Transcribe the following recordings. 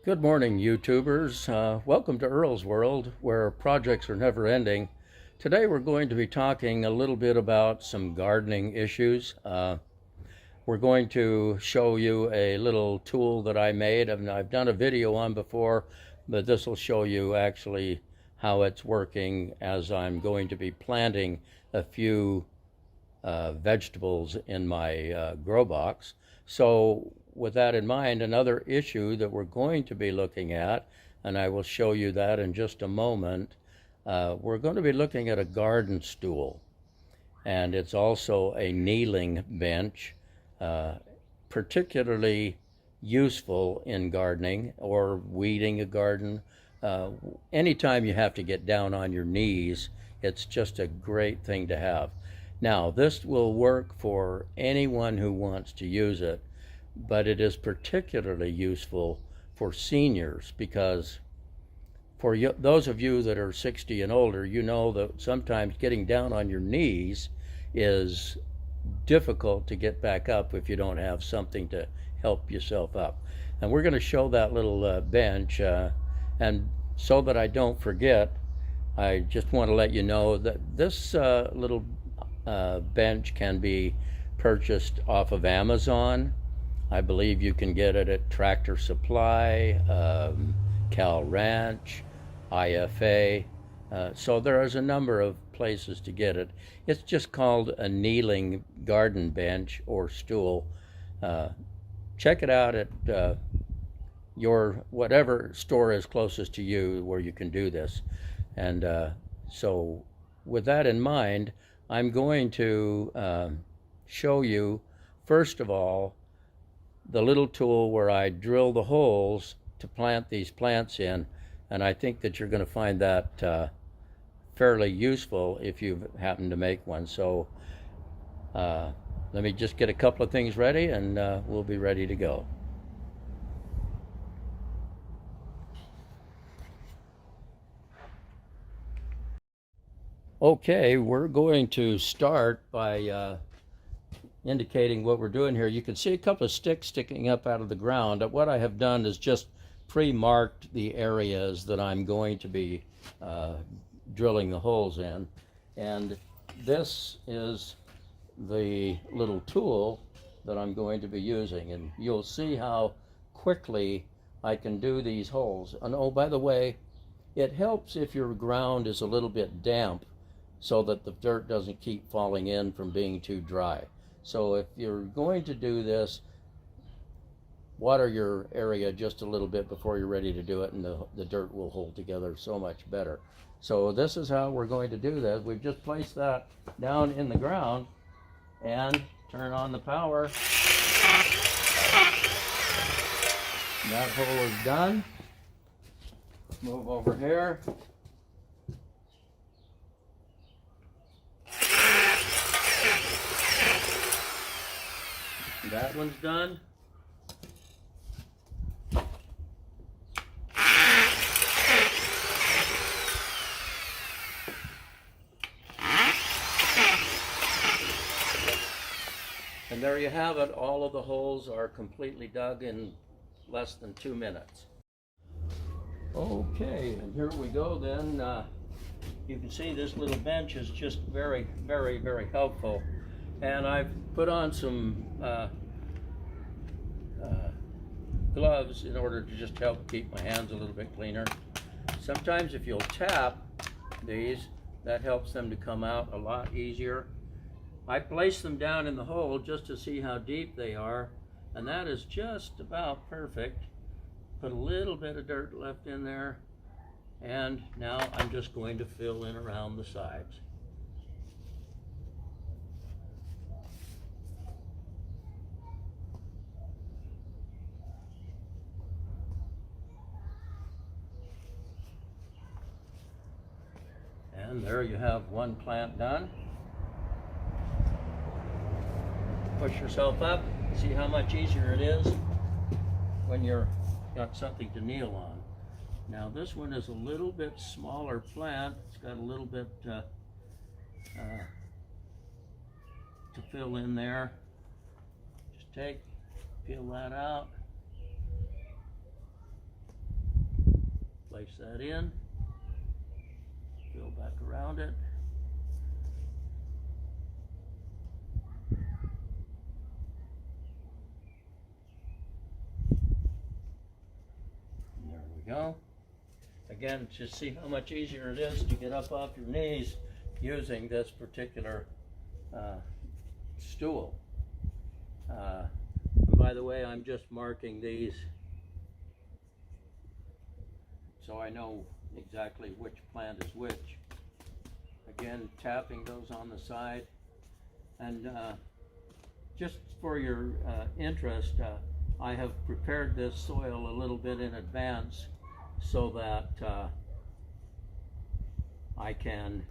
Good morning, YouTubers. Welcome to Earl's World, where projects are never ending. Today we're going to be talking a little bit about some gardening issues. We're going to show you a little tool that I made, and I've done a video on before, but this will show you actually how it's working as I'm going to be planting a few vegetables in my grow box. So with that in mind, another issue that we're going to be looking at, and I will show you that in just a moment, we're going to be looking at a garden stool. And it's also a kneeling bench, particularly useful in gardening or weeding a garden. Anytime you have to get down on your knees, it's just a great thing to have. Now, this will work for anyone who wants to use it, but it is particularly useful for seniors because for those of you that are 60 and older, you know that sometimes getting down on your knees is difficult to get back up if you don't have something to help yourself up. And we're going to show that little bench, and so that I don't forget, I just want to let you know that this little bench can be purchased off of Amazon. I believe you can get it at Tractor Supply, Cal Ranch, IFA. So there is a number of places to get it. It's just called a kneeling garden bench or stool. Check it out at your whatever store is closest to you where you can do this. And so with that in mind, I'm going to show you, first of all, the little tool where I drill the holes to plant these plants in, and I think that you're going to find that fairly useful if you happen to make one. So let me just get a couple of things ready and we'll be ready to go. Okay, we're going to start by indicating what we're doing here. You can see a couple of sticks sticking up out of the ground. What I have done is just pre-marked the areas that I'm going to be drilling the holes in. And this is the little tool that I'm going to be using. And you'll see how quickly I can do these holes. And oh, by the way, it helps if your ground is a little bit damp so that the dirt doesn't keep falling in from being too dry. So if you're going to do this, water your area just a little bit before you're ready to do it, and the dirt will hold together so much better. So this is how we're going to do this. We've just placed that down in the ground and turn on the power. That hole is done. Move over here. That one's done. And there you have it. All of the holes are completely dug in less than 2 minutes. Okay, and here we go then. You can see this little bench is just very, very, very helpful. And I've put on some gloves in order to just help keep my hands a little bit cleaner. Sometimes if you'll tap these, that helps them to come out a lot easier. I place them down in the hole just to see how deep they are, and that is just about perfect. Put a little bit of dirt left in there, and now I'm just going to fill in around the sides. And there you have one plant done. Push yourself up, see how much easier it is when you've got something to kneel on. Now this one is a little bit smaller plant. It's got a little bit to fill in there. Just peel that out. Place that in, fill back around it. And there we go. Again, just see how much easier it is to get up off your knees using this particular stool. And by the way, I'm just marking these so I know exactly which plant is which. Again, tapping those on the side. And just for your interest, I have prepared this soil a little bit in advance so that I can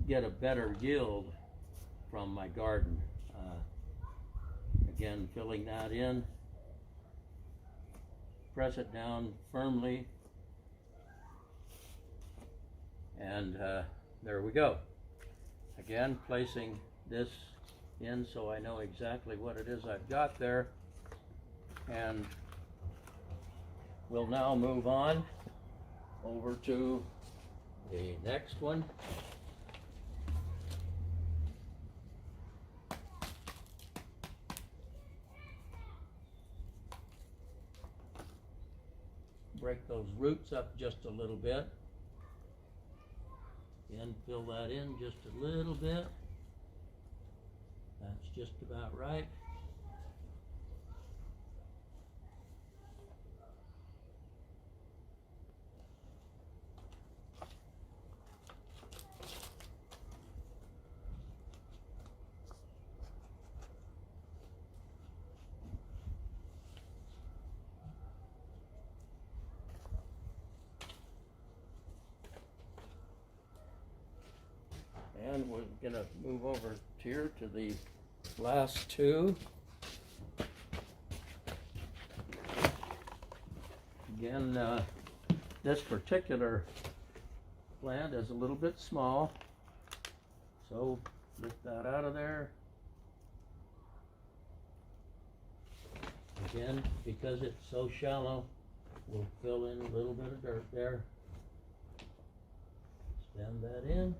get a better yield from my garden. Again, filling that in, press it down firmly, and there we go. Again, placing this in so I know exactly what it is I've got there, and we'll now move on over to the next one. Break those roots up just a little bit. Again, fill that in just a little bit. That's just about right. And we're going to move over here to the last two. Again, this particular plant is a little bit small, so lift that out of there. Again, because it's so shallow, we'll fill in a little bit of dirt there. Stem that in.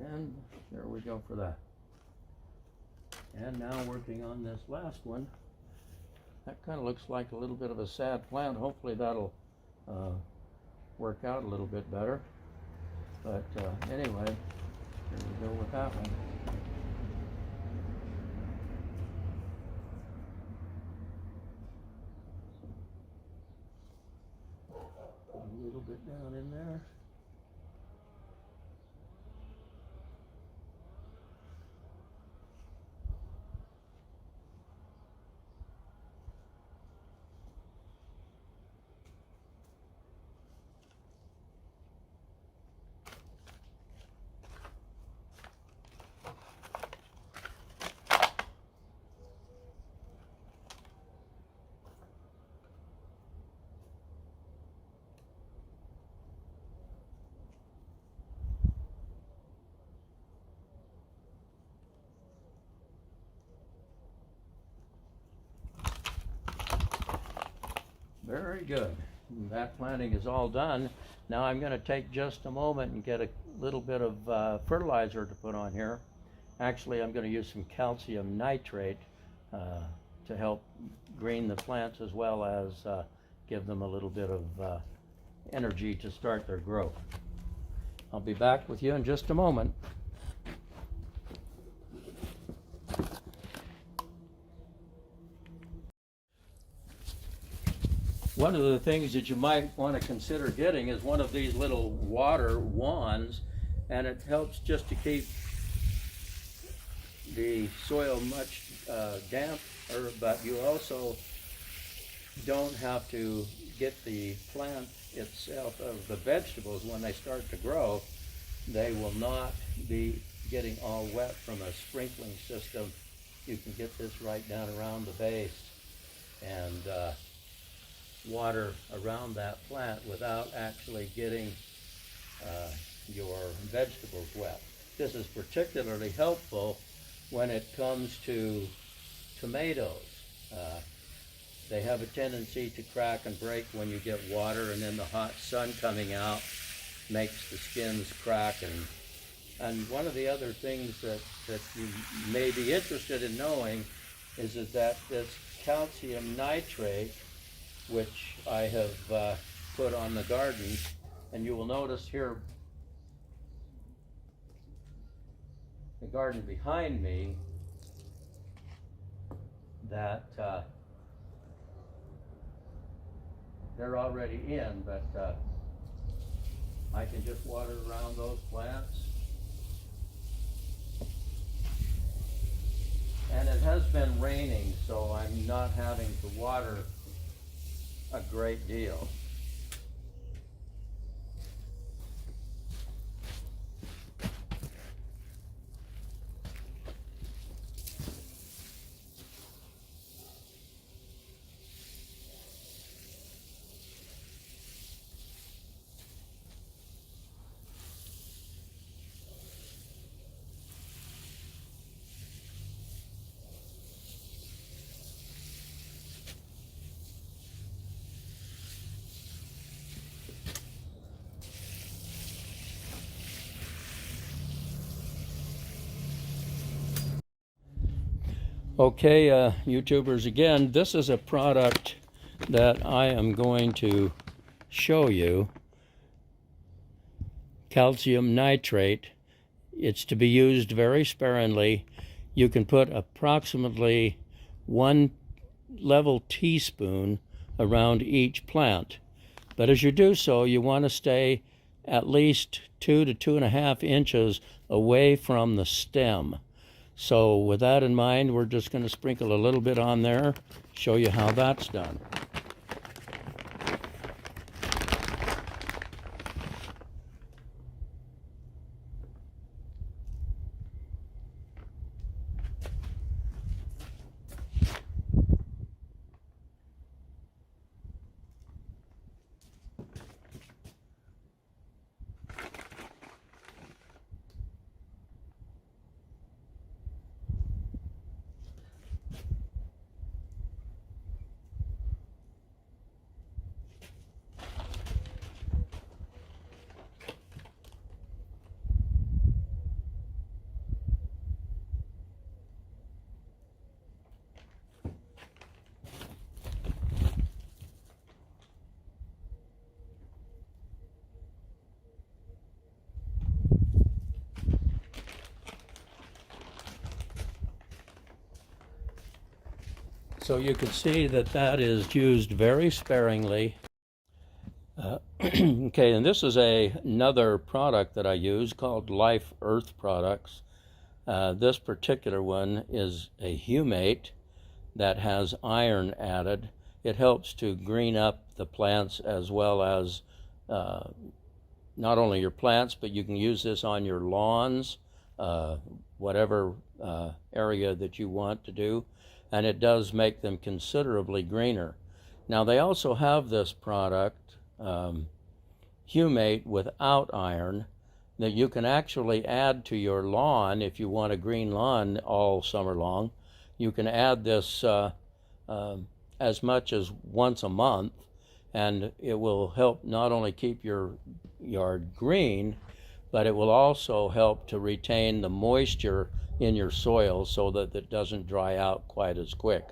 And there we go for that. And now working on this last one. That kind of looks like a little bit of a sad plant. Hopefully that'll work out a little bit better. But anyway, here we go with that one. Put a little bit down in there. Very good. That planting is all done. Now I'm going to take just a moment and get a little bit of fertilizer to put on here. Actually, I'm going to use some calcium nitrate to help green the plants as well as give them a little bit of energy to start their growth. I'll be back with you in just a moment. One of the things that you might want to consider getting is one of these little water wands, and it helps just to keep the soil much damper, but you also don't have to get the plant itself of the vegetables when they start to grow. They will not be getting all wet from a sprinkling system, you can get this right down around the base and water around that plant without actually getting your vegetables wet. This is particularly helpful when it comes to tomatoes. They have a tendency to crack and break when you get water, and then the hot sun coming out makes the skins crack. And one of the other things that you may be interested in knowing is that this calcium nitrate, which I have put on the garden, and you will notice here, the garden behind me, that they're already in, but I can just water around those plants. And it has been raining, so I'm not having to water a great deal. Okay, YouTubers, again, this is a product that I am going to show you. Calcium nitrate. It's to be used very sparingly. You can put approximately 1 level teaspoon around each plant. But as you do so, you want to stay at least 2 to 2.5 inches away from the stem. So with that in mind, we're just going to sprinkle a little bit on there, show you how that's done. So you can see that that is used very sparingly. Okay, and this is another product that I use called Life Earth Products. This particular one is a humate that has iron added. It helps to green up the plants as well as not only your plants, but you can use this on your lawns, whatever area that you want to do. And it does make them considerably greener. Now they also have this product, humate without iron, that you can actually add to your lawn if you want a green lawn all summer long. You can add this as much as once a month, and it will help not only keep your yard green, but it will also help to retain the moisture in your soil so that it doesn't dry out quite as quick.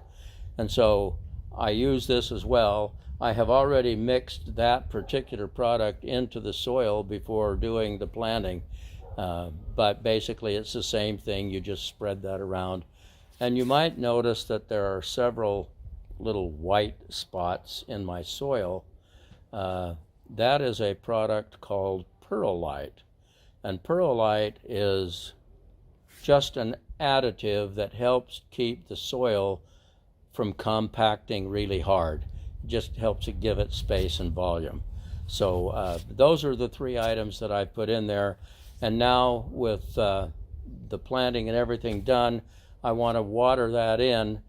And so I use this as well. I have already mixed that particular product into the soil before doing the planting, but basically it's the same thing. You just spread that around, and you might notice that there are several little white spots in my soil. That is a product called perlite, and perlite is just an additive that helps keep the soil from compacting really hard. It just helps it give it space and volume. So those are the 3 items that I put in there. And now with the planting and everything done, I want to water that in.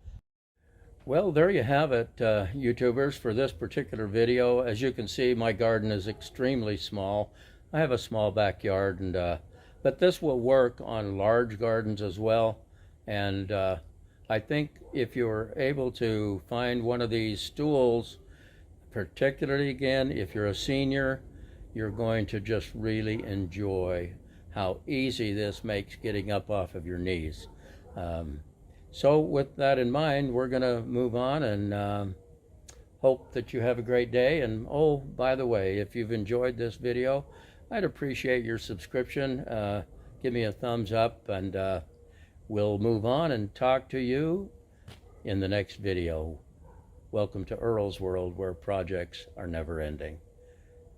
Well, there you have it, YouTubers, for this particular video. As you can see, my garden is extremely small. I have a small backyard, but this will work on large gardens as well. And I think if you're able to find one of these stools, particularly again, if you're a senior, you're going to just really enjoy how easy this makes getting up off of your knees. So with that in mind, we're going to move on and hope that you have a great day. And oh, by the way, if you've enjoyed this video, I'd appreciate your subscription. Give me a thumbs up, and we'll move on and talk to you in the next video. Welcome to Earl's World, where projects are never ending.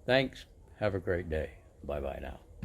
Thanks. Have a great day. Bye-bye now.